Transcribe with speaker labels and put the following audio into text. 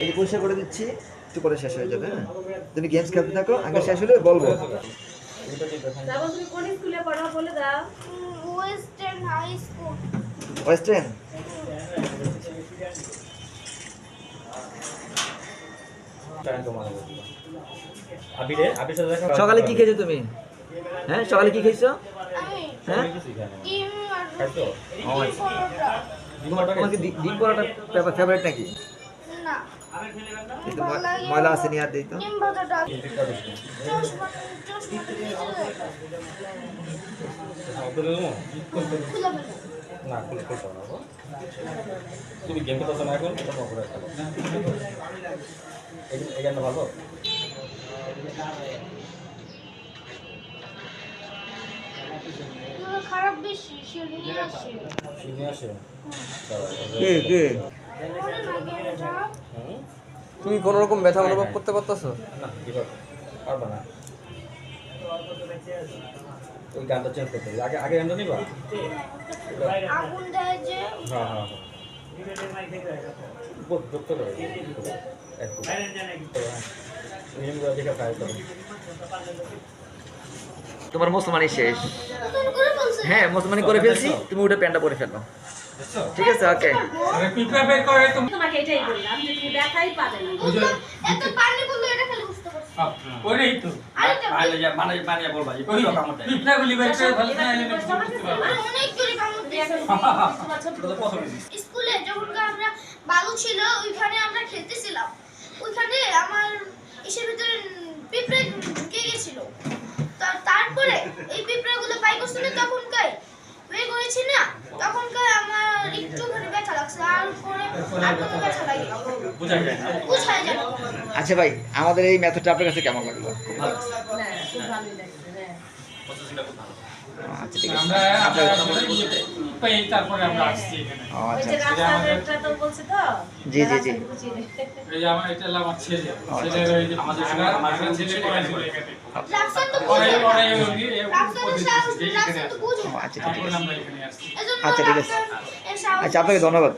Speaker 1: এই পরিষ্কার করে দিচ্ছি, একটু করে শেষ হয়ে যাবে। হ্যাঁ, তুমি গেমস খেলতে থাকো, আগে শেষ হলে বলবো।
Speaker 2: তুমি কোন স্কুলে পড়ো বলে দাও।
Speaker 3: Western high school.
Speaker 1: ওয়েস্টার্ন। সকালে কি খেয়েছো তুমি? হ্যাঁ, সকালে কি খেয়েছো?
Speaker 3: আমি
Speaker 1: হ্যাঁ,
Speaker 3: ডিম আর রুটি।
Speaker 1: ও আচ্ছা।
Speaker 3: ডিম পরোটা।
Speaker 1: তোমার কি ডিম পরোটা ফেভারিট নাকি?
Speaker 3: না।
Speaker 1: একটু ময়লা আছে নিয়ে আর দিই তো।
Speaker 3: ডিম ভাজা ডাল। চশমা খুলে ফেলো।
Speaker 4: না খুলে খুলতে না তুমি গেম খেলতে না এখন এটা পরে খেলো এই গানটা ভালো
Speaker 3: খারাপ বেশি শিরনি আসে।
Speaker 4: শুনে আসে
Speaker 1: কে কে?
Speaker 5: তুমি কোন রকম ব্যথা অনুভব করতে পারতেছো?
Speaker 4: না দিবা পারবা না ওই গানটা চেঞ্জ করতে হবে আগে আগে গানটা নিবা
Speaker 3: আগুন দেয় যে
Speaker 4: হ্যাঁ হ্যাঁ বহুত যুক্ত করে একটু নিয়মগুলো দেখে ট্রাই করো
Speaker 1: তোমার মুসলমানি শেষ।
Speaker 3: নতুন করে বলছে।
Speaker 1: হ্যাঁ, মুসলমানি করে ফেলছি, তুমি ওটা প্যান্টটা পরে ফেলো। ঠিক আছে, ওকে।
Speaker 2: তোমাকে এটাই বললাম যে তুমি ব্যথাই পাবে না।
Speaker 3: এত পানি বললে এটা খেলে বুঝতে পারছি।
Speaker 6: ওইটাই তো
Speaker 3: আরেকটা
Speaker 4: মানে বলবা যে
Speaker 6: ওই পিঁপড়াগুলি বের করে ভালো না এলে
Speaker 3: অনেক জোরে কামড় দিয়েছে। স্কুলে যখন আমরা বালু ছিল ওইখানে আমরা খেলতেছিলাম, ওইখানে আমার ইসের ভিতরে পিঁপড়ে ঢুকে গেছিল। তারপরে এই পিঁপড়াগুলো বাই করছিল, তখন বের করেছি না, তখন আমার একটুখানি ব্যথা লাগছে, আর পরে আর কোনো ব্যথা লাগে না, বোঝা যায় না।
Speaker 1: আচ্ছা ভাই, আমাদের এই মেথডটা আপনার কাছে কেমন লাগলো?
Speaker 2: খুব ভালোই লাগছে। হ্যাঁ,
Speaker 1: আচ্ছা, ঠিক আছে।
Speaker 6: আমরা পাই তারপরে আমরা আসছি এখানে
Speaker 1: ও
Speaker 2: ওই
Speaker 1: আচ্ছা
Speaker 2: যে রাস্তাটা তো বলছে তো।
Speaker 1: জি, জি, জি।
Speaker 6: এই যে আমার এটা হলো আমার ছেলে ছেলের ওই যে আমাদের ছেলে পড়াশোনা এখানে
Speaker 3: রাফসান তো
Speaker 6: পরে
Speaker 3: বুঝে
Speaker 6: পরে
Speaker 3: রাফসান তো বুঝে
Speaker 1: ও আচ্ছা, ঠিক আছে।
Speaker 6: আমরা এখানে আসছি
Speaker 3: এজন্য
Speaker 1: আচ্ছা, ঠিক আছে।
Speaker 3: রাফসান এর সাহস
Speaker 1: আচ্ছা, আপনাকে ধন্যবাদ।